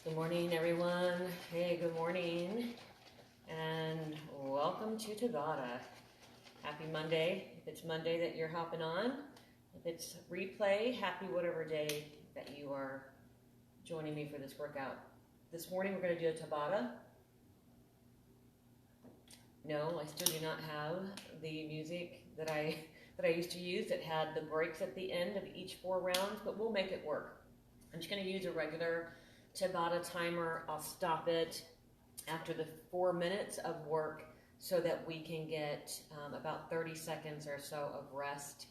Good morning, everyone. Hey, good morning, and welcome to Tabata. Happy Monday. If it's Monday that you're hopping on, if it's replay, happy whatever day that you are joining me for this workout. This morning we're going to do a Tabata. No, I still do not have the music that I used to use that had the breaks at the end of each 4 rounds, but we'll make it work. I'm just going to use a regular Tabata timer. I'll stop it after the 4 minutes of work so that we can get about 30 seconds or so of rest,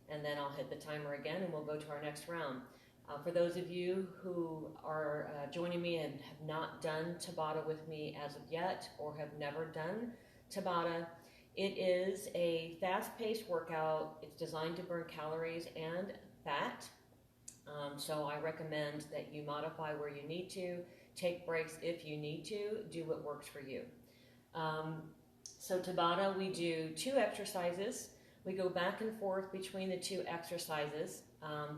and then I'll hit the timer again and we'll go to our next round. For those of you who are joining me and have not done Tabata with me as of yet, or have never done Tabata, it is a fast-paced workout. It's designed to burn calories and fat. So I recommend that you modify where you need to, take breaks if you need to, do what works for you. So Tabata, we do 2 exercises. We go back and forth between the 2 exercises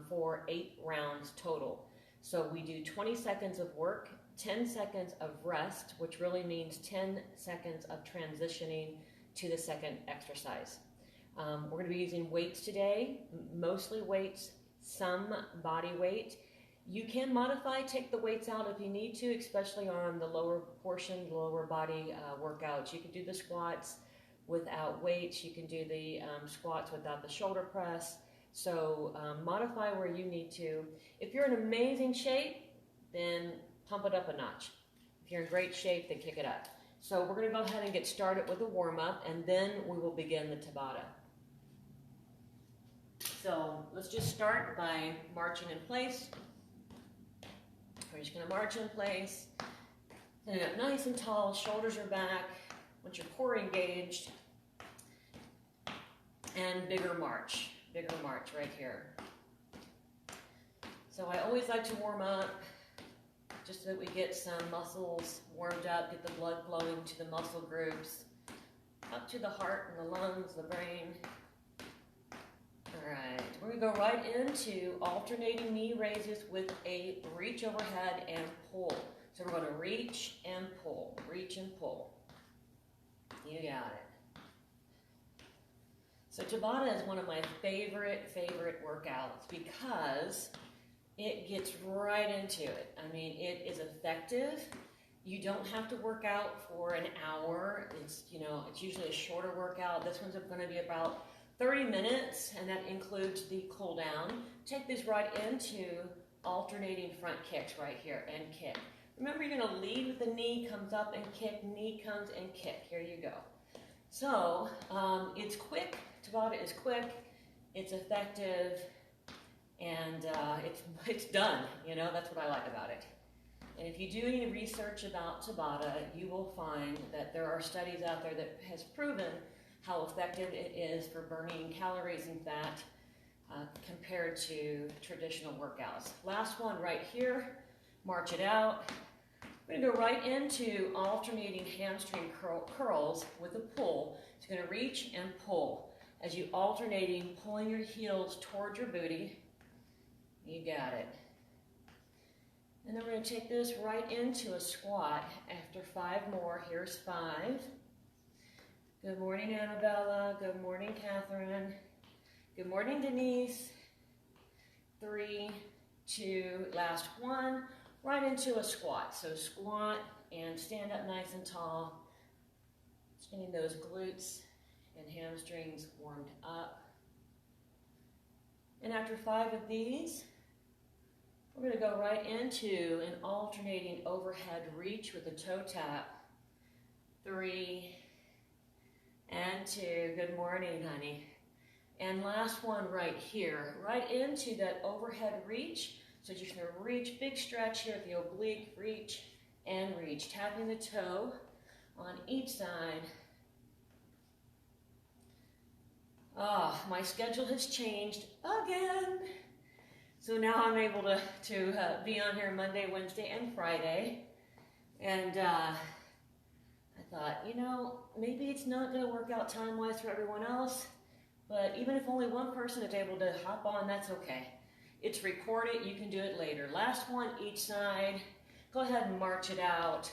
for 8 rounds total. So we do 20 seconds of work, 10 seconds of rest, which really means 10 seconds of transitioning to the second exercise. We're going to be using weights today, mostly weights, some body weight. You can modify, take the weights out if you need to, especially on the lower portion, lower body workouts. You can do the squats without weights. You can do the squats without the shoulder press. So modify where you need to. If you're in amazing shape, then pump it up a notch. If you're in great shape, then kick it up. So we're going to go ahead and get started with a warm-up, and then we will begin the Tabata. So let's just start by marching in place. We're just going to march in place. Stand up nice and tall, shoulders are back. Once your core engaged, and bigger march right here. So I always like to warm up just so that we get some muscles warmed up, get the blood flowing to the muscle groups, up to the heart and the lungs, the brain. All right, we're going to go right into alternating knee raises with a reach overhead and pull. So we're going to reach and pull, reach and pull. You got it. So Tabata is one of my favorite workouts because it gets right into it. I mean, it is effective. You don't have to work out for an hour. It's usually a shorter workout. This one's going to be about 30 minutes, and that includes the cool down. Take this right into alternating front kicks right here, and kick. Remember, you're going to lead with the knee, comes up and kick, knee comes and kick. Here you go. So it's quick. Tabata is quick. It's effective, and it's done. That's what I like about it. And if you do any research about Tabata, you will find that there are studies out there that has proven how effective it is for burning calories and fat compared to traditional workouts. Last one right here, march it out. We're going to go right into alternating hamstring curls with a pull. So you're going to reach and pull. As you alternating, pulling your heels towards your booty. You got it. And then we're going to take this right into a squat after 5 more. Here's 5. Good morning, Annabella. Good morning, Catherine. Good morning, Denise. 3, 2, last 1. Right into a squat. So squat and stand up nice and tall. Just getting those glutes and hamstrings warmed up. And after 5 of these, we're going to go right into an alternating overhead reach with a toe tap. 3, and 2, good morning, honey. And last one right here, right into that overhead reach. So just gonna reach, big stretch here at the oblique, reach and reach. Tapping the toe on each side. My schedule has changed again. So now I'm able to be on here Monday, Wednesday, and Friday. And I thought, maybe it's not going to work out time-wise for everyone else, but even if only one person is able to hop on, that's okay. It's recorded, you can do it later. Last one, each side. Go ahead and march it out.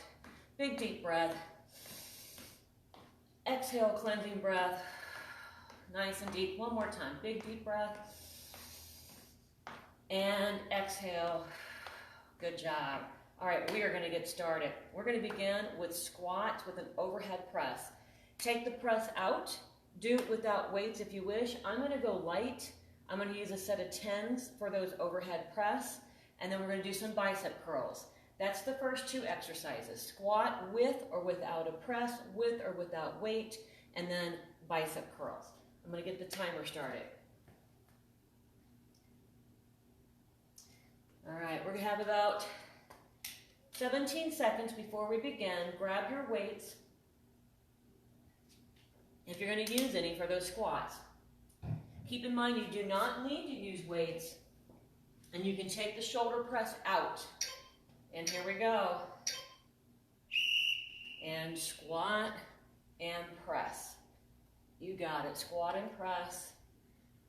Big deep breath. Exhale, cleansing breath. Nice and deep. One more time. Big deep breath. And exhale. Good job. All right, we are going to get started. We're going to begin with squats with an overhead press. Take the press out. Do it without weights if you wish. I'm going to go light. I'm going to use a set of 10s for those overhead press. And then we're going to do some bicep curls. That's the first two exercises. Squat with or without a press, with or without weight, and then bicep curls. I'm going to get the timer started. All right, we're going to have about 17 seconds before we begin. Grab your weights if you're going to use any for those squats. Keep in mind you do not need to use weights, and you can take the shoulder press out. And here we go. And squat and press. You got it. Squat and press.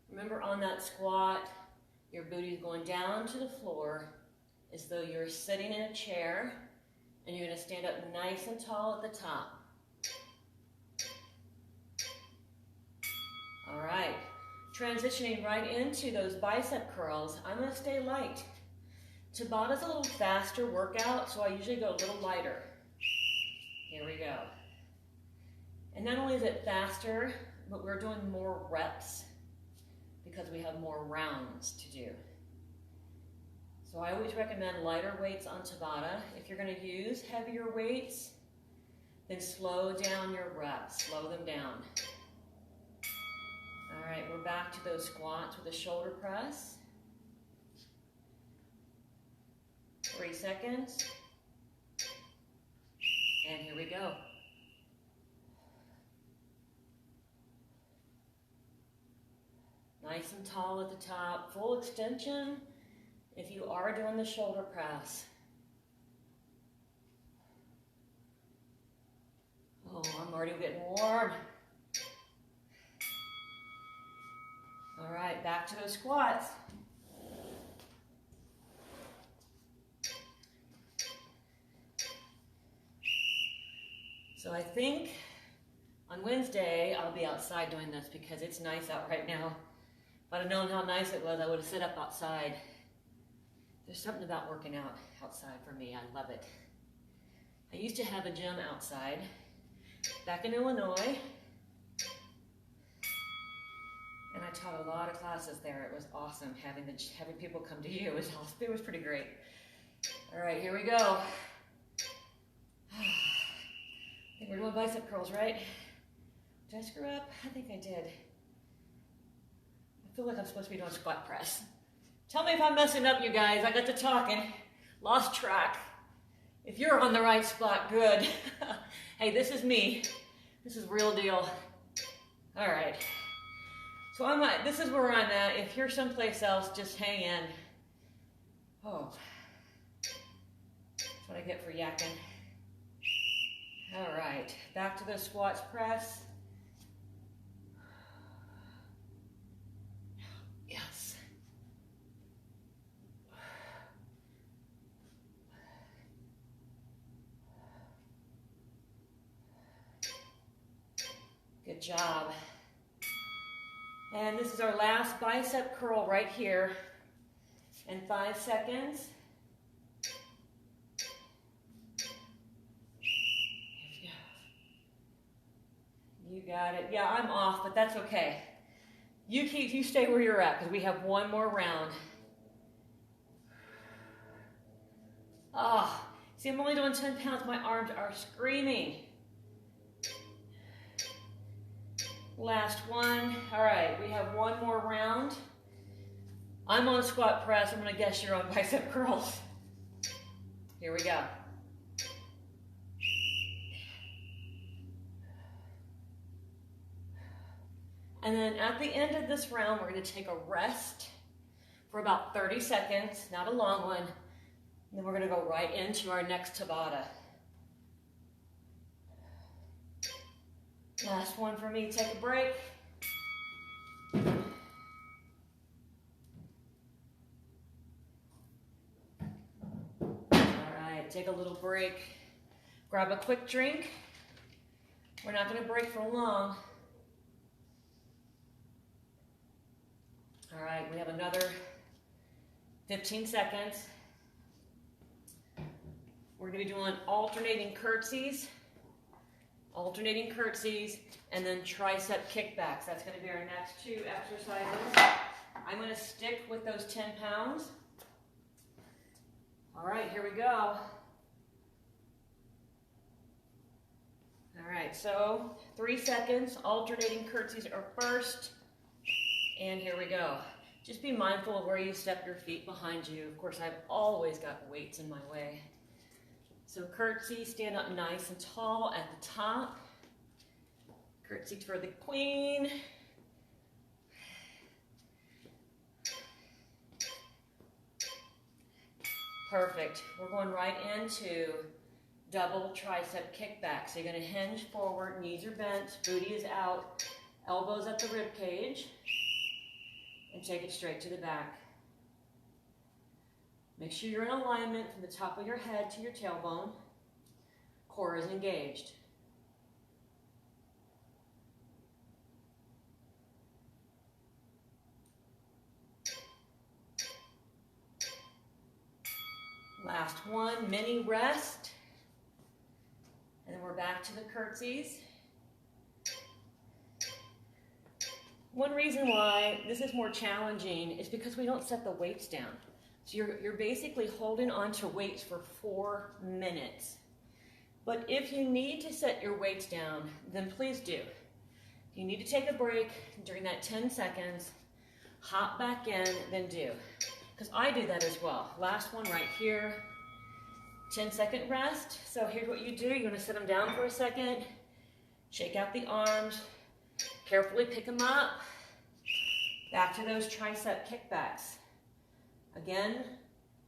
Remember, on that squat, your booty is going down to the floor as though you're sitting in a chair, and you're going to stand up nice and tall at the top. All right. Transitioning right into those bicep curls, I'm going to stay light. Tabata's a little faster workout, so I usually go a little lighter. Here we go. And not only is it faster, but we're doing more reps because we have more rounds to do. So I always recommend lighter weights on Tabata. If you're going to use heavier weights, then slow down your reps. Slow them down. All right, we're back to those squats with a shoulder press. 3 seconds. And here we go. Nice and tall at the top. Full extension if you are doing the shoulder press. Oh, I'm already getting warm. All right, back to those squats. So I think on Wednesday, I'll be outside doing this because it's nice out right now. If I'd have known how nice it was, I would have sit up outside. There's something about working out outside for me. I love it. I used to have a gym outside back in Illinois, and I taught a lot of classes there. It was awesome having people come to you. It was pretty great. All right, here we go. I think we're doing bicep curls, right? Did I screw up? I think I did. I feel like I'm supposed to be doing squat press. Tell me if I'm messing up, you guys. I got to talking. Lost track. If you're on the right spot, good. Hey, this is me. This is real deal. All right. So this is where I'm at. If you're someplace else, just hang in. Oh. That's what I get for yakking. All right, back to the squats press. Yes. Good job. And this is our last bicep curl right here. In 5 seconds. You got it. Yeah, I'm off, but that's okay. You stay where you're at because we have one more round. Oh, see, I'm only doing 10 pounds. My arms are screaming. Last one. All right, we have one more round. I'm on squat press. I'm going to guess you're on bicep curls. Here we go. And then at the end of this round, we're going to take a rest for about 30 seconds, not a long one. And then we're going to go right into our next Tabata. Last one for me, take a break. All right, take a little break. Grab a quick drink. We're not going to break for long. All right, we have another 15 seconds. We're going to be doing alternating curtsies, and then tricep kickbacks. That's going to be our next 2 exercises. I'm going to stick with those 10 pounds. All right, here we go. All right, so 3 seconds, alternating curtsies are first, and here we go. Just be mindful of where you step your feet behind you. Of course, I've always got weights in my way. So curtsy, stand up nice and tall at the top. Curtsy for the queen. Perfect. We're going right into double tricep kickback. So you're going to hinge forward, knees are bent, booty is out, elbows at the rib cage, and take it straight to the back. Make sure you're in alignment from the top of your head to your tailbone. Core is engaged. Last one, mini rest. And then we're back to the curtsies. One reason why this is more challenging is because we don't set the weights down. So you're basically holding on to weights for 4 minutes. But if you need to set your weights down, then please do. If you need to take a break during that 10 seconds, hop back in, then do. Because I do that as well. Last one right here, 10-second rest. So here's what you do. You're going to sit them down for a second, shake out the arms, carefully pick them up, back to those tricep kickbacks. Again,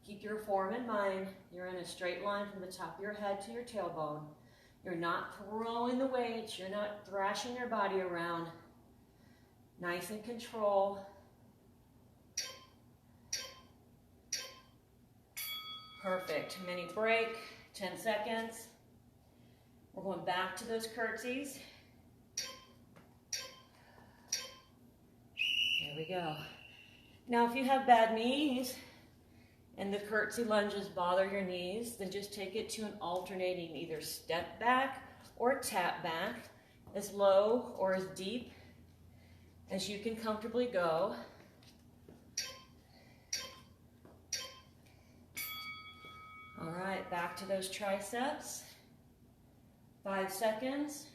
keep your form in mind. You're in a straight line from the top of your head to your tailbone. You're not throwing the weights. You're not thrashing your body around. Nice in control. Perfect. Mini break, 10 seconds. We're going back to those curtsies. There we go. Now, if you have bad knees and the curtsy lunges bother your knees, then just take it to an alternating either step back or tap back, as low or as deep as you can comfortably go. All right, back to those triceps. 5 seconds.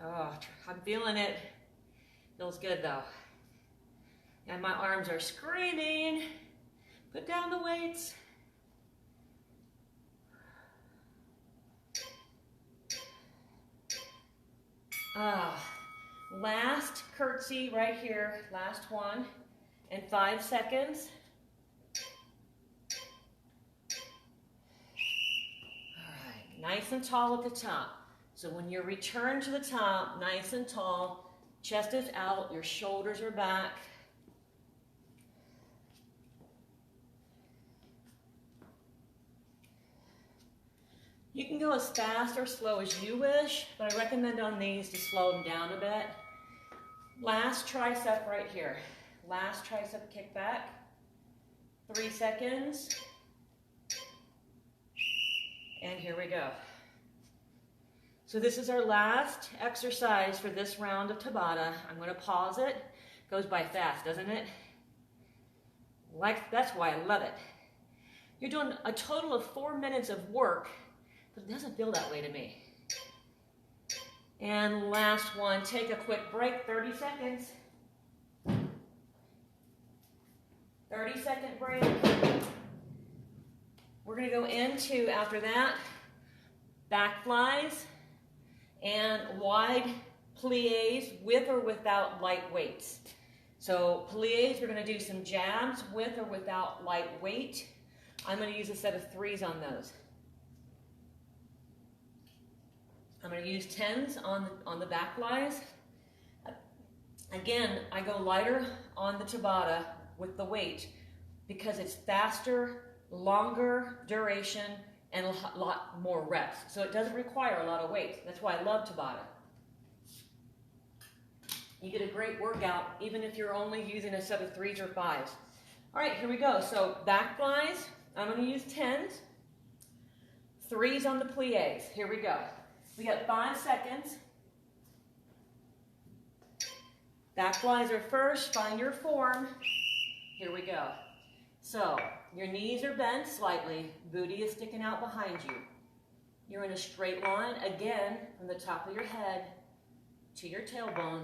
Oh, I'm feeling it. Feels good though. And my arms are screaming. Put down the weights. Last curtsy right here, last one, in 5 seconds. All right, nice and tall at the top. So when you return to the top, nice and tall, chest is out, your shoulders are back. You can go as fast or slow as you wish, but I recommend on these to slow them down a bit. Last tricep right here. Last tricep kickback. 3 seconds. And here we go. So this is our last exercise for this round of Tabata. I'm going to pause it. Goes by fast, doesn't it? That's why I love it. You're doing a total of 4 minutes of work, but it doesn't feel that way to me. And last one, take a quick break, 30 seconds. 30-second break. We're going to go into, after that, back flies and wide plies with or without light weights. So plies, we're going to do some jabs with or without light weight. I'm going to use a set of 3s on those. I'm going to use 10s on the back flies. Again, I go lighter on the Tabata with the weight because it's faster, longer duration, and a lot more reps. So it doesn't require a lot of weight. That's why I love Tabata. You get a great workout even if you're only using a set of 3s or 5s. All right, here we go. So back flies, I'm going to use 10s. 3s on the plies. Here we go. We got 5 seconds. Back flies are first. Find your form. Here we go. So your knees are bent slightly. Booty is sticking out behind you. You're in a straight line, again, from the top of your head to your tailbone.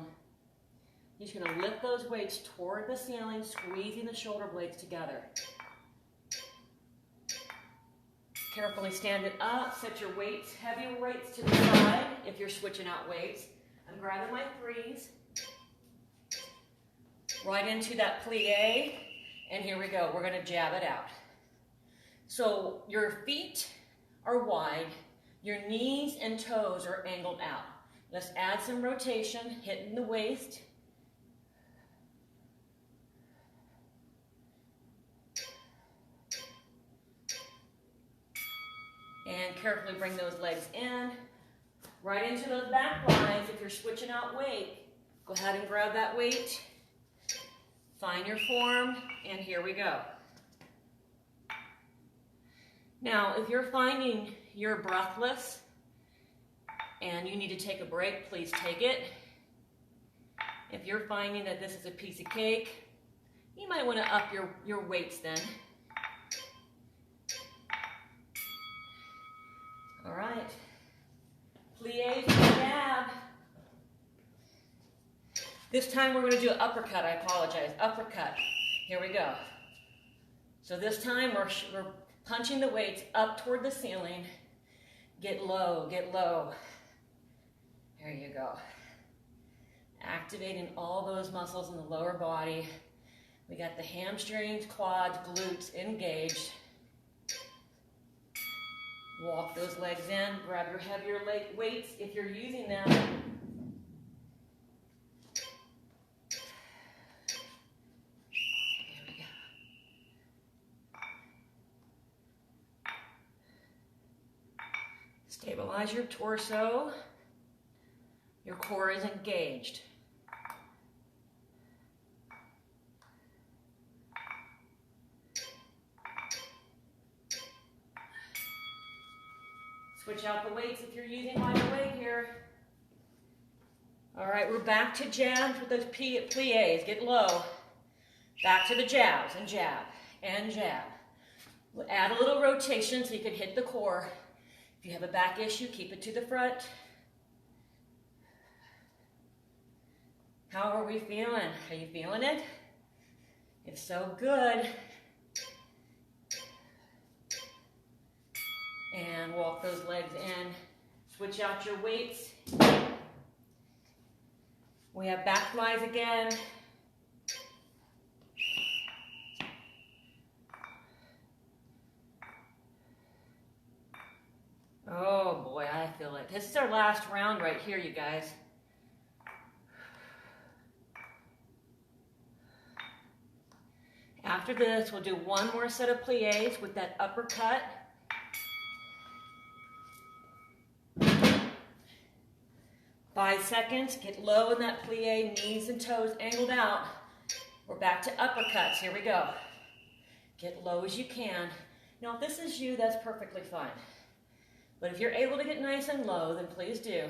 You're just going to lift those weights toward the ceiling, squeezing the shoulder blades together. Carefully stand it up. Set your weights, heavier weights to the side if you're switching out weights. I'm grabbing my 3s. Right into that plie. And here we go. We're going to jab it out. So your feet are wide. Your knees and toes are angled out. Let's add some rotation, hitting the waist. And carefully bring those legs in. Right into those back flies. If you're switching out weight, go ahead and grab that weight. Find your form, and here we go. Now, if you're finding you're breathless and you need to take a break, please take it. If you're finding that this is a piece of cake, you might want to up your weights then. All right. Plies, jab. This time we're going to do an uppercut. I apologize. Uppercut. Here we go. So this time we're punching the weights up toward the ceiling. Get low, get low. There you go. Activating all those muscles in the lower body. We got the hamstrings, quads, glutes engaged. Walk those legs in. Grab your heavier weights if you're using them. Stabilize your torso. Your core is engaged. Switch out the weights if you're using lighter weight here. All right, we're back to jabs with those plies. Get low. Back to the jabs and jab and jab. We'll add a little rotation so you can hit the core. If you have a back issue, keep it to the front. How are we feeling? Are you feeling it? If so, good. And walk those legs in. Switch out your weights. We have back flies again. Oh boy, I feel it. This is our last round right here, you guys. After this, we'll do one more set of plies with that uppercut. Five seconds, get low in that plie, knees and toes angled out. We're back to uppercuts, here we go. Get low as you can. Now if this is you, that's perfectly fine. But if you're able to get nice and low, then please do.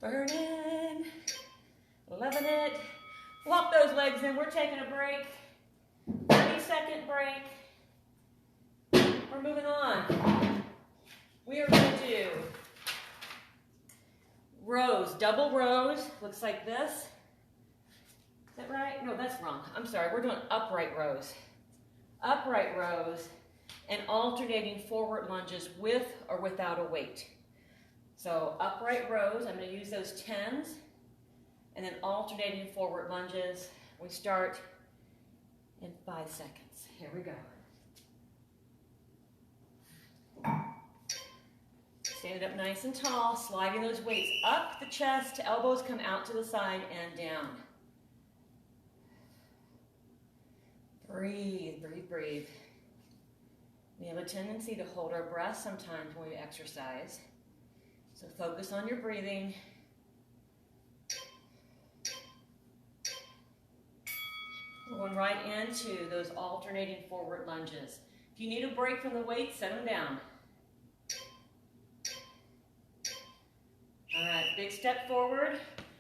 Burning, loving it. Walk those legs in, we're taking a break. 30-second break. We're moving on. We are going to do rows, double rows, looks like this. Is that right? No, that's wrong. I'm sorry, we're doing upright rows. Upright rows and alternating forward lunges with or without a weight. So upright rows, I'm going to use those 10s, and then alternating forward lunges. We start in 5 seconds. Here we go. Standing up nice and tall, sliding those weights up the chest, elbows come out to the side and down. Breathe, breathe, breathe. We have a tendency to hold our breath sometimes when we exercise. So focus on your breathing. We're going right into those alternating forward lunges. If you need a break from the weights, set them down. All right, big step forward,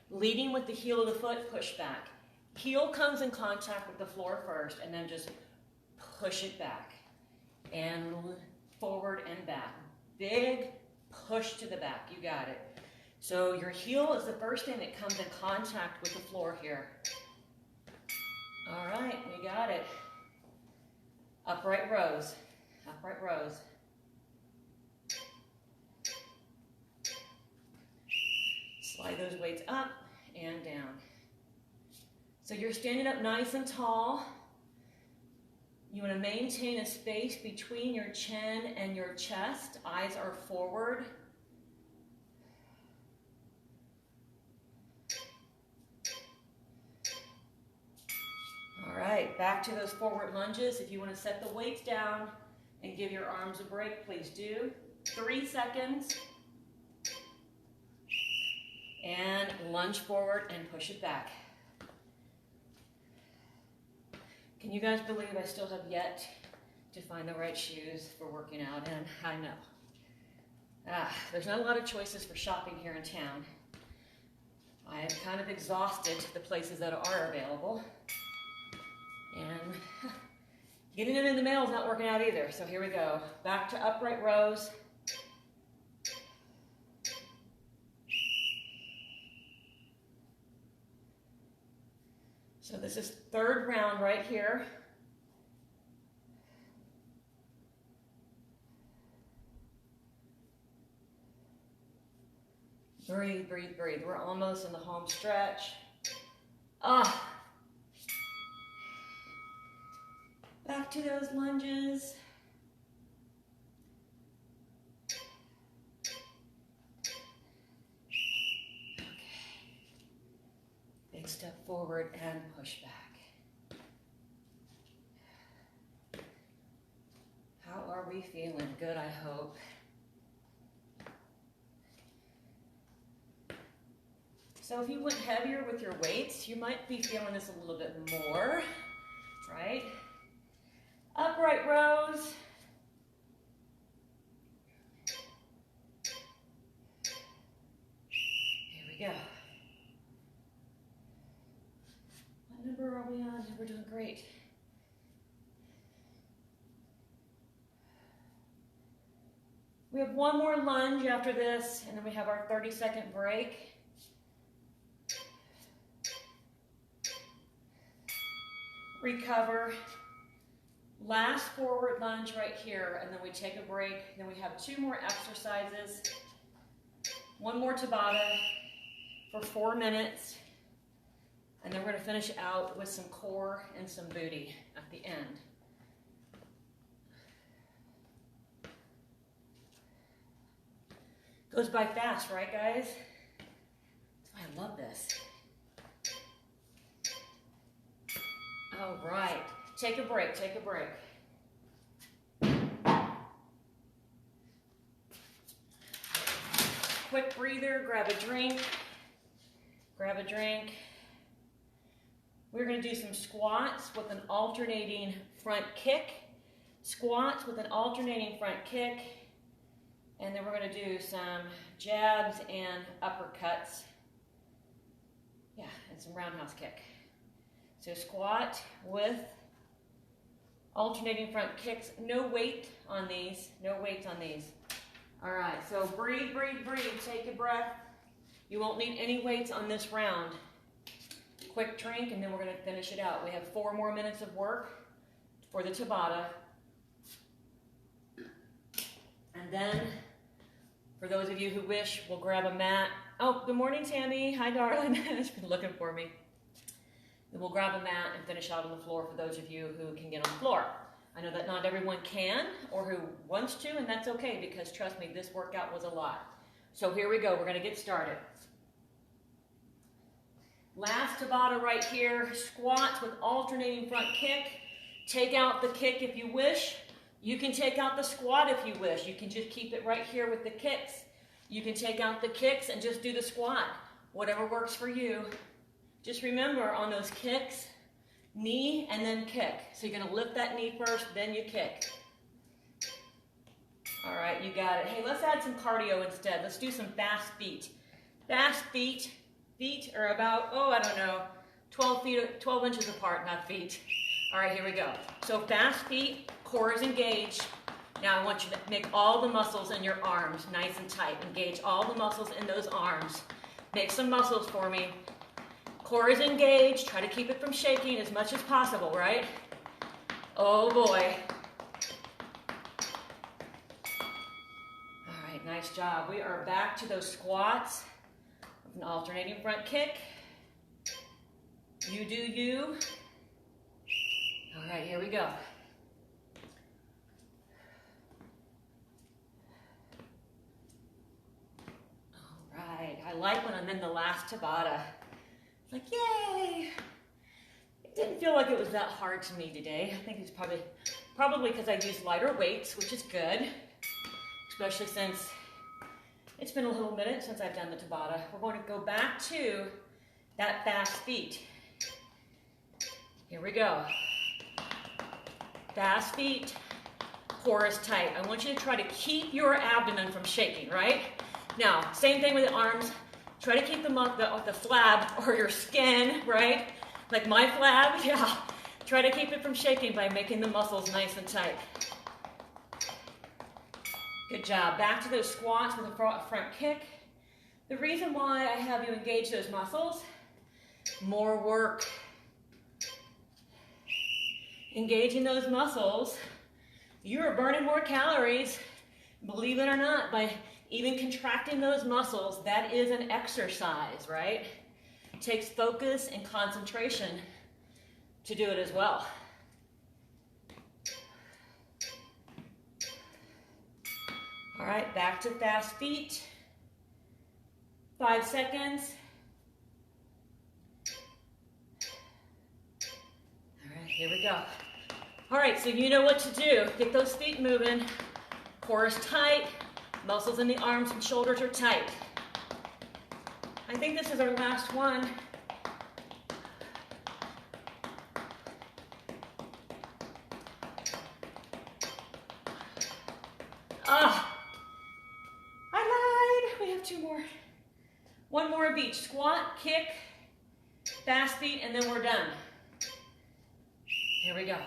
leading with the heel of the foot, push back. Heel comes in contact with the floor first, and then just push it back. And forward and back. Big push to the back, you got it. So your heel is the first thing that comes in contact with the floor here. All right, we got it. Upright rows, upright rows. Slide those weights up and down. So you're standing up nice and tall. You want to maintain a space between your chin and your chest. Eyes are forward. All right, back to those forward lunges. If you want to set the weights down and give your arms a break, please do. 3 seconds. And lunge forward and push it back. Can you guys believe I still have yet to find the right shoes for working out? And I know. There's not a lot of choices for shopping here in town. I am kind of exhausted the places that are available. And getting them in the mail is not working out either. So here we go. Back to upright rows. So this is third round right here. Breathe, breathe, breathe. We're almost in the home stretch. Back to those lunges. Okay. Big step forward and push back. How are we feeling? Good, I hope. So if you went heavier with your weights, you might be feeling this a little bit more, right? Upright rows. Here we go. What number are we on? We're doing great. We have one more lunge after this, and then we have our 30-second break. Recover. Last forward lunge right here, and then we take a break. Then we have 2 more exercises. 1 more Tabata for 4 minutes. And then we're going to finish out with some core and some booty at the end. Goes by fast, right guys? That's why I love this. All right. Take a break, take a break. Quick breather, grab a drink. Grab a drink. We're going to do some squats with an alternating front kick. Squats with an alternating front kick. And then we're going to do some jabs and uppercuts. Yeah, and some roundhouse kick. So squat with alternating front kicks. No weight on these. No weight on these. All right, so breathe, breathe, breathe. Take a breath. You won't need any weights on this round. Quick drink, and then we're going to finish it out. We have 4 more minutes of work for the Tabata. And then, for those of you who wish, we'll grab a mat. Oh, good morning, Tammy. Hi, darling. She's been looking for me. Then we'll grab a mat and finish out on the floor for those of you who can get on the floor. I know that not everyone can or who wants to, and that's okay because trust me, this workout was a lot. So here we go, we're gonna get started. Last Tabata right here, squats with alternating front kick. Take out the kick if you wish. You can take out the squat if you wish. You can just keep it right here with the kicks. You can take out the kicks and just do the squat. Whatever works for you. Just remember on those kicks, knee and then kick. So you're gonna lift that knee first, then you kick. All right, you got it. Hey, let's add some cardio instead. Let's do some fast feet. Fast feet. Feet are about, 12 inches apart, not feet. All right, here we go. So fast feet, core is engaged. Now I want you to make all the muscles in your arms nice and tight. Engage all the muscles in those arms. Make some muscles for me. Core is engaged. Try to keep it from shaking as much as possible, right? Oh boy. All right, nice job. We are back to those squats. An alternating front kick. You do you. All right, here we go. All right, I like when I'm in the last Tabata. It's like, yay! It didn't feel like it was that hard to me today. I think it's probably because I used lighter weights, which is good, especially since it's been a little minute since I've done the Tabata. We're going to go back to that fast feet. Here we go. Fast feet, core is tight. I want you to try to keep your abdomen from shaking, right? Now, same thing with the arms. Try to keep the flab or your skin, right? Like my flab, yeah. Try to keep it from shaking by making the muscles nice and tight. Good job. Back to those squats with a front kick. The reason why I have you engage those muscles, more work. Engaging those muscles, you are burning more calories, believe it or not, by even contracting those muscles. That is an exercise, right? It takes focus and concentration to do it as well. All right, back to fast feet. 5 seconds. All right, here we go. All right, so you know what to do. Get those feet moving. Core is tight. Muscles in the arms and shoulders are tight. I think this is our last one. Two more. One more of each. Squat, kick, fast feet, and then we're done. Here we go.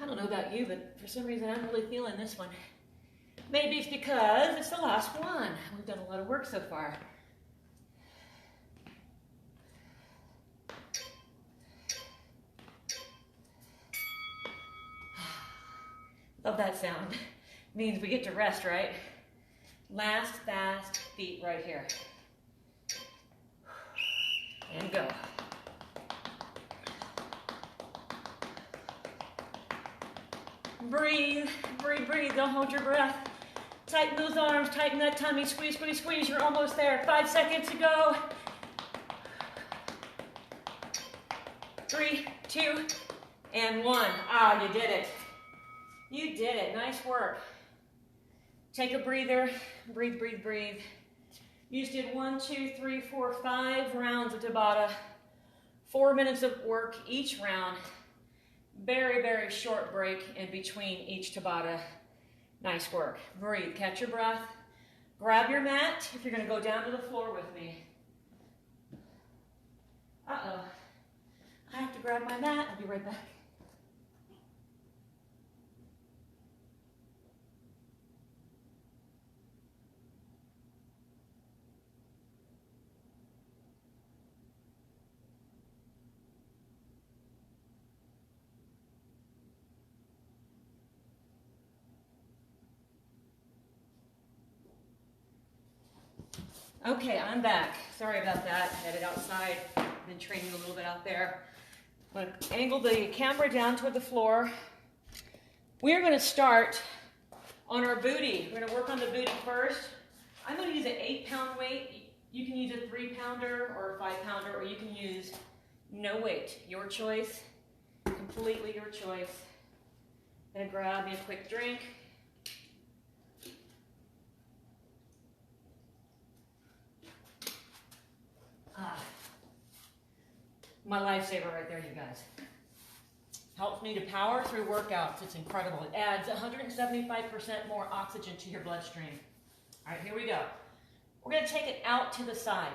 I don't know about you, but for some reason I'm really feeling this one. Maybe it's because it's the last one. We've done a lot of work so far. Love that sound. Means we get to rest, right? Last fast feet right here. And go. Breathe, breathe, breathe. Don't hold your breath. Tighten those arms, tighten that tummy. Squeeze, squeeze, squeeze. You're almost there. 5 seconds to go. 3, 2, and 1. Ah, you did it. You did it. Nice work. Take a breather. Breathe, breathe, breathe. You just did 1, 2, 3, 4, 5 rounds of Tabata. 4 minutes of work each round. Very, very short break in between each Tabata. Nice work. Breathe. Catch your breath. Grab your mat if you're going to go down to the floor with me. Uh-oh. I have to grab my mat. I'll be right back. Okay, I'm back. Sorry about that. Headed outside. been training a little bit out there. I'm going to angle the camera down toward the floor. We are going to start on our booty. We're going to work on the booty first. I'm going to use an 8-pound weight. You can use a 3-pounder or a 5-pounder, or you can use no weight. Your choice, completely your choice. I'm going to grab me a quick drink. My lifesaver right there, you guys. Helps me to power through workouts. It's incredible. It adds 175% more oxygen to your bloodstream. All right, here we go. We're going to take it out to the side.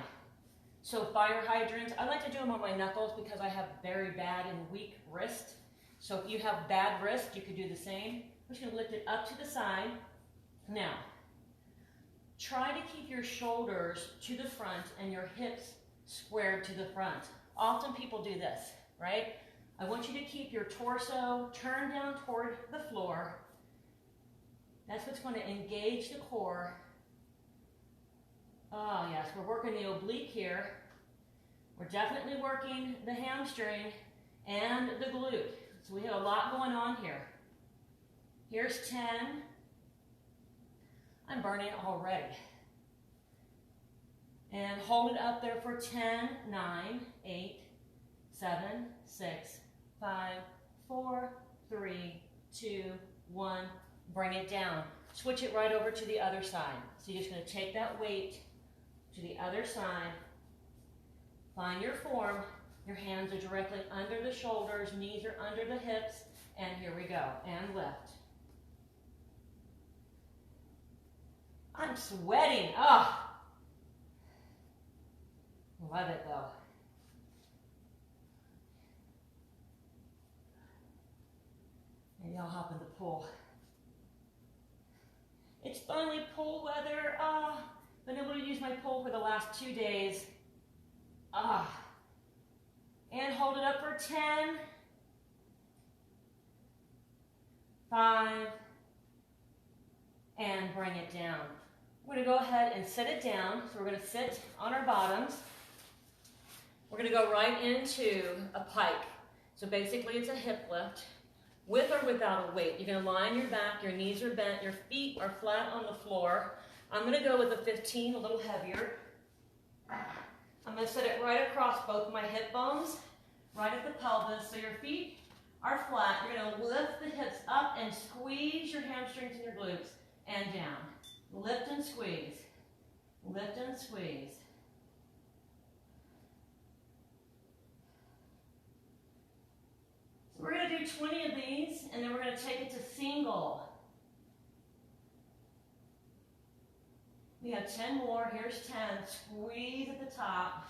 So fire hydrants, I like to do them on my knuckles because I have very bad and weak wrist. So if you have bad wrist, you could do the same. I'm just going to lift it up to the side. Now, try to keep your shoulders to the front and your hips squared to the front. Often people do this, right? I want you to keep your torso turned down toward the floor. That's what's going to engage the core. Oh yes, we're working the oblique here. We're definitely working the hamstring and the glute. So we have a lot going on here. Here's 10. I'm burning already. And hold it up there for 10, 9, 8, 7, 6, 5, 4, 3, 2, 1. Bring it down. Switch it right over to the other side. So you're just going to take that weight to the other side. Find your form. Your hands are directly under the shoulders, knees are under the hips, and here we go. And lift. I'm sweating. Oh. Love it though. Maybe I'll hop in the pool. It's finally pool weather. Been able to use my pool for the last 2 days. And hold it up for 10, 5, and bring it down. We're going to go ahead and sit it down. So we're going to sit on our bottoms. We're going to go right into a pike. So basically it's a hip lift with or without a weight. You're going to lie on your back, your knees are bent, your feet are flat on the floor. I'm going to go with a 15, a little heavier. I'm going to set it right across both my hip bones, right at the pelvis, so your feet are flat. You're going to lift the hips up and squeeze your hamstrings and your glutes, and down. Lift and squeeze. Lift and squeeze. So we're going to do 20 of these, and then we're going to take it to single. We have 10 more. Here's 10. Squeeze at the top.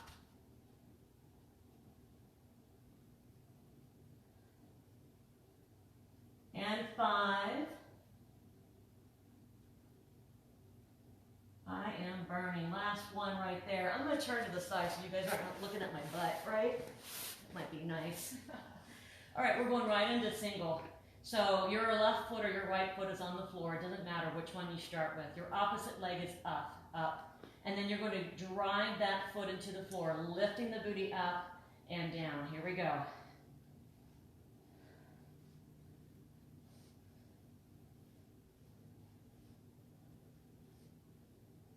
And 5. I am burning. Last one right there. I'm going to turn to the side so you guys aren't looking at my butt, right? Might be nice. All right, we're going right into single. So your left foot or your right foot is on the floor. It doesn't matter which one you start with. Your opposite leg is up, up. And then you're going to drive that foot into the floor, lifting the booty up and down. Here we go.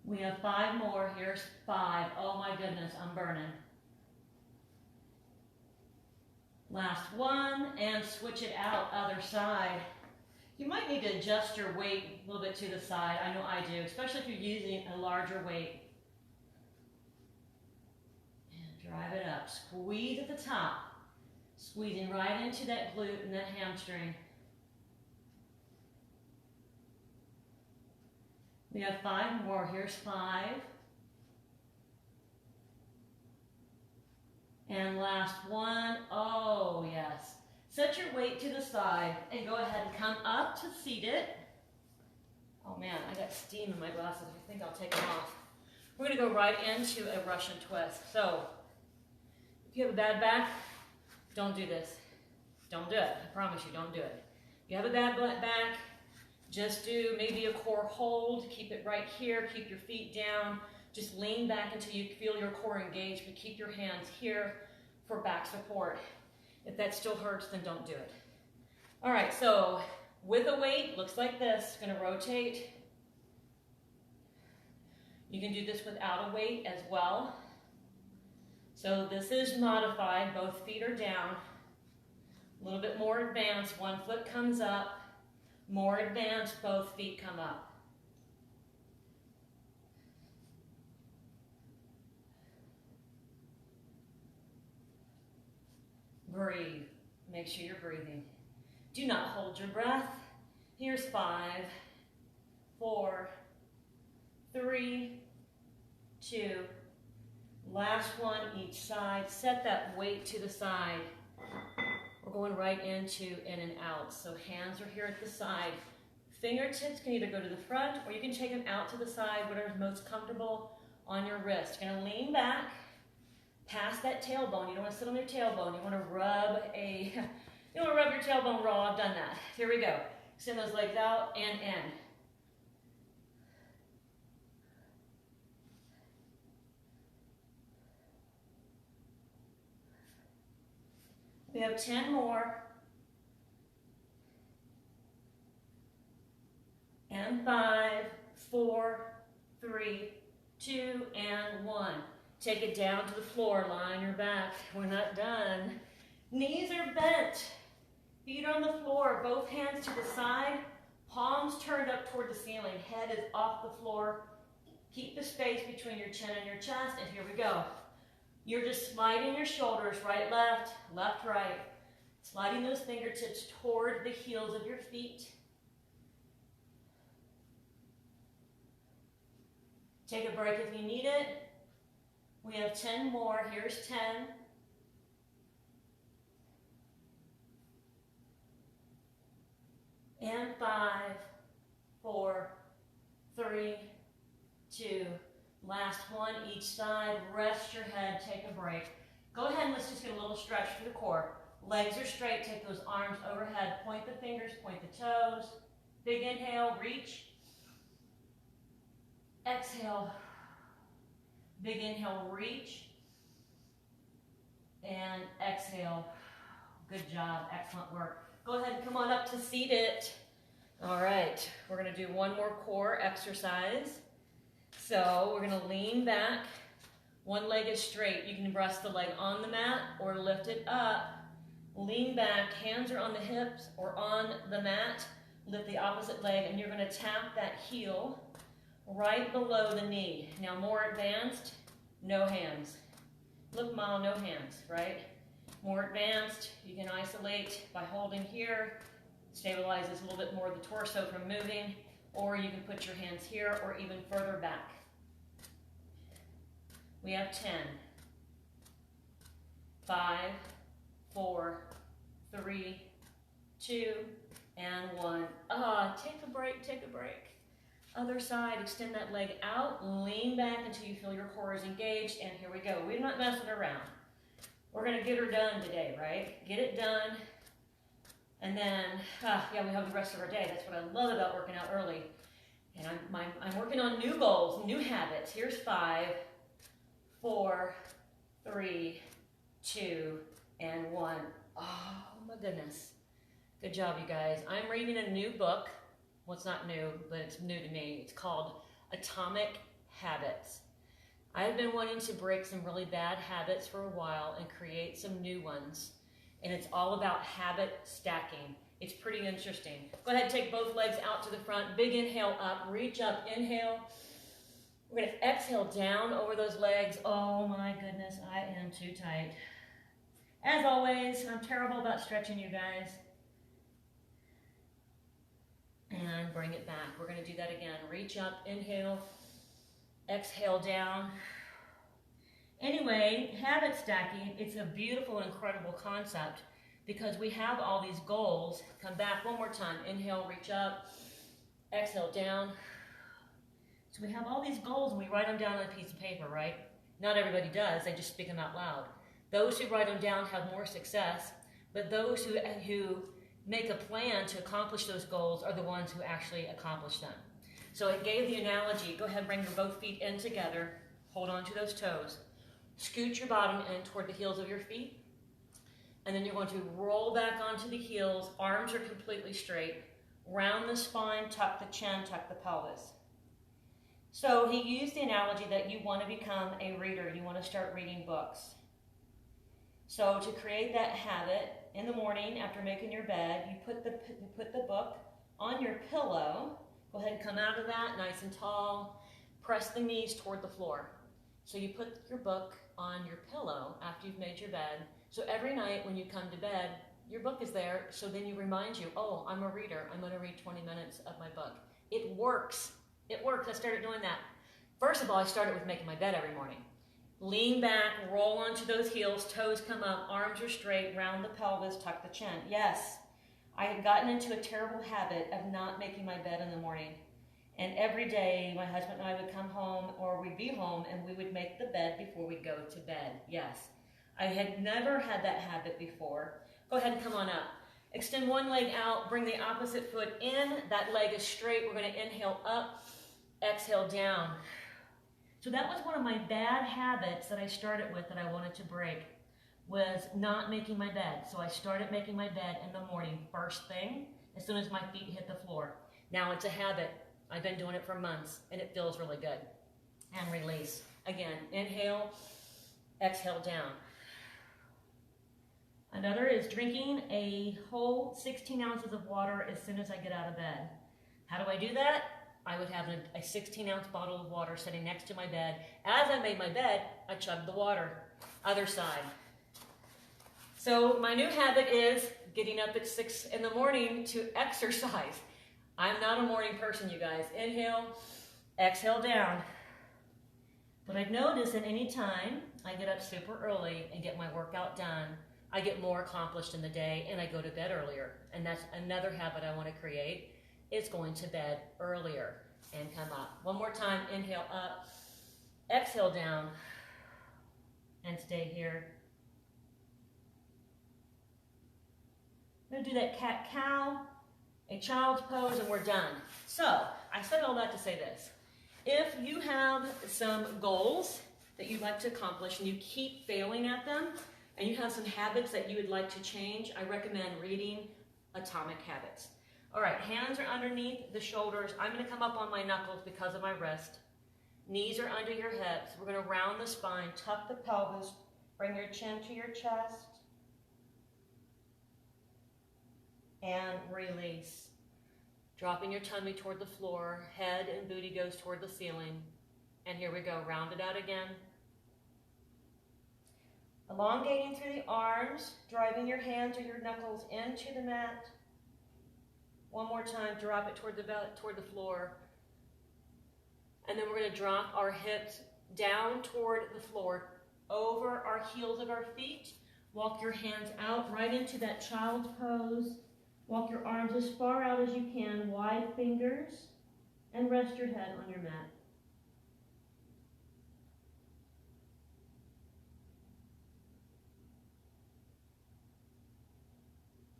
We have 5 more. Here's 5. Oh my goodness, I'm burning. Last one, and switch it out, other side. You might need to adjust your weight a little bit to the side. I know I do, especially if you're using a larger weight. And drive it up. Squeeze at the top. Squeezing right into that glute and that hamstring. We have 5 more. Here's 5. And last one. Oh, yes. Set your weight to the side and go ahead and come up to seated. Oh man, I got steam in my glasses. I think I'll take them off. We're going to go right into a Russian twist. So, if you have a bad back, don't do this. Don't do it. I promise you, don't do it. If you have a bad back, just do maybe a core hold. Keep it right here. Keep your feet down. Just lean back until you feel your core engaged, but keep your hands here. for back support. If that still hurts, then don't do it. All right, so with a weight, looks like this. Gonna rotate. You can do this without a weight as well. So this is modified, both feet are down. A little bit more advanced, one foot comes up. More advanced, both feet come up. Breathe. Make sure you're breathing. Do not hold your breath. Here's 5, 4, 3, 2. Last one each side. Set that weight to the side. We're going right into in and out. So hands are here at the side. Fingertips can either go to the front or you can take them out to the side, whatever's most comfortable on your wrist. You're gonna lean back, past that tailbone. You don't wanna sit on your tailbone. You wanna rub your tailbone raw. I've done that. Here we go. Send those legs out and in. We have 10 more. And 5, 4, 3, 2, and 1. Take it down to the floor, line your back. We're not done. Knees are bent. Feet are on the floor, both hands to the side, palms turned up toward the ceiling, head is off the floor. Keep the space between your chin and your chest, and here we go. You're just sliding your shoulders, right, left, right. Sliding those fingertips toward the heels of your feet. Take a break if you need it. We have 10 more. Here's 10. And 5, 4, 3, 2. Last one each side. Rest your head. Take a break. Go ahead and let's just get a little stretch through the core. Legs are straight. Take those arms overhead. Point the fingers. Point the toes. Big inhale. Reach. Exhale. Big inhale. Reach. And exhale. Good job. Excellent work. Go ahead and come on up to seated. All right. We're going to do one more core exercise. So we're going to lean back. One leg is straight. You can rest the leg on the mat or lift it up. Lean back. Hands are on the hips or on the mat. Lift the opposite leg, and you're going to tap that heel right below the knee. Now more advanced, no hands. Look, Mom, no hands, right? More advanced, you can isolate by holding here. Stabilizes a little bit more of the torso from moving, or you can put your hands here or even further back. We have 10. 5, 4, 3, 2, and 1. Take a break, take a break. Other side, extend that leg out, lean back until you feel your core is engaged, and here we go. We're not messing around. We're gonna get her done today, right? Get it done, and then, yeah, we have the rest of our day. That's what I love about working out early. And I'm working on new goals, new habits. Here's 5, 4, 3, 2, and 1. Oh my goodness. Good job, you guys. I'm reading a new book. Well, it's not new, but it's new to me. It's called Atomic Habits. I've been wanting to break some really bad habits for a while and create some new ones. And it's all about habit stacking. It's pretty interesting. Go ahead and take both legs out to the front. Big inhale up, reach up, inhale. We're gonna exhale down over those legs. Oh my goodness, I am too tight. As always, I'm terrible about stretching, you guys. And bring it back. We're gonna do that again. Reach up, inhale, exhale down. Anyway, habit stacking, it's a beautiful and incredible concept because we have all these goals. Come back one more time. Inhale, reach up, exhale down. So we have all these goals and we write them down on a piece of paper, right? Not everybody does, they just speak them out loud. Those who write them down have more success, but those who make a plan to accomplish those goals are the ones who actually accomplish them. So it gave the analogy, go ahead and bring your both feet in together, hold on to those toes. Scoot your bottom in toward the heels of your feet. And then you're going to roll back onto the heels. Arms are completely straight. Round the spine, tuck the chin, tuck the pelvis. So he used the analogy that you want to become a reader. You want to start reading books. So to create that habit, in the morning after making your bed, you put the book on your pillow. Go ahead and come out of that nice and tall. Press the knees toward the floor. So you put your book on your pillow after you've made your bed. So every night when you come to bed, your book is there. So then you remind you, oh, I'm a reader. I'm going to read 20 minutes of my book. It works. It works. I started doing that. First of all, I started with making my bed every morning. Lean back, roll onto those heels, toes come up, arms are straight, round the pelvis, tuck the chin. Yes, I had gotten into a terrible habit of not making my bed in the morning. And every day, my husband and I would come home, or we'd be home, and we would make the bed before we'd go to bed. Yes, I had never had that habit before. Go ahead and come on up. Extend one leg out, bring the opposite foot in. That leg is straight. We're going to inhale up, exhale down. So that was one of my bad habits that I started with that I wanted to break, was not making my bed. So I started making my bed in the morning, first thing, as soon as my feet hit the floor. Now it's a habit. I've been doing it for months, and it feels really good. And release. Again, inhale, exhale down. Another is drinking a whole 16 ounces of water as soon as I get out of bed. How do I do that? I would have a 16-ounce bottle of water sitting next to my bed. As I made my bed, I chugged the water. Other side. So my new habit is getting up at 6 in the morning to exercise. I'm not a morning person, you guys. Inhale, exhale down. But I've noticed that any time I get up super early and get my workout done, I get more accomplished in the day and I go to bed earlier. And that's another habit I want to create. Is going to bed earlier and come up. One more time, inhale up, exhale down, and stay here. I'm going to do that cat-cow, a child's pose, and we're done. So, I said all that to say this. If you have some goals that you'd like to accomplish and you keep failing at them, and you have some habits that you would like to change, I recommend reading Atomic Habits. All right, hands are underneath the shoulders. I'm going to come up on my knuckles because of my wrist. Knees are under your hips. We're going to round the spine, tuck the pelvis, bring your chin to your chest, and release. Dropping your tummy toward the floor, head and booty goes toward the ceiling. And here we go, round it out again. Elongating through the arms, driving your hands or your knuckles into the mat. One more time, drop it toward the floor. And then we're going to drop our hips down toward the floor, over our heels of our feet. Walk your hands out right into that child's pose. Walk your arms as far out as you can, wide fingers, and rest your head on your mat.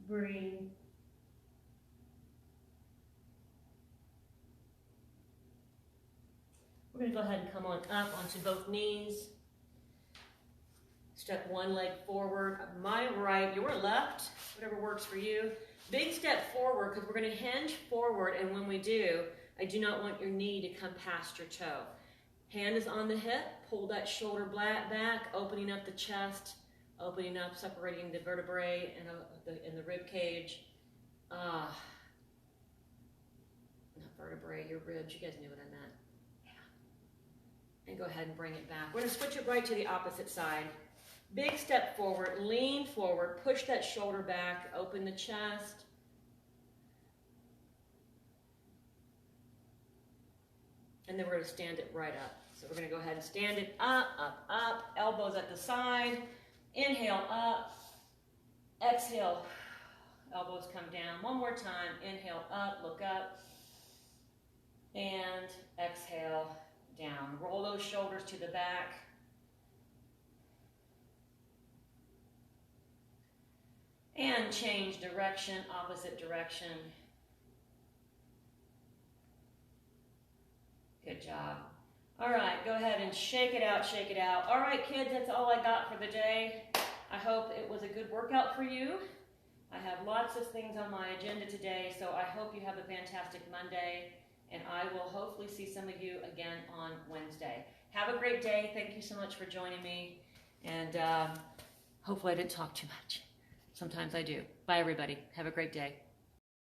Breathe. We're going to go ahead and come on up onto both knees. Step one leg forward, my right, your left, whatever works for you. Big step forward because we're going to hinge forward, and when we do, I do not want your knee to come past your toe. Hand is on the hip, pull that shoulder back, opening up the chest, opening up, separating the vertebrae and the rib cage. Not vertebrae, your ribs, you guys knew what I meant. And go ahead and bring it back. We're going to switch it right to the opposite side. Big step forward, lean forward, push that shoulder back, open the chest. And then we're going to stand it right up. So we're going to go ahead and stand it up, up, up, elbows at the side. Inhale up, exhale, elbows come down. One more time, inhale up, look up, and exhale down. Roll those shoulders to the back. And change direction, opposite direction. Good job. All right, go ahead and shake it out, shake it out. All right, kids, that's all I got for the day. I hope it was a good workout for you. I have lots of things on my agenda today, so I hope you have a fantastic Monday, and I will hopefully see some of you again on Wednesday. Have a great day. Thank you so much for joining me, and hopefully I didn't talk too much. Sometimes I do. Bye, everybody. Have a great day.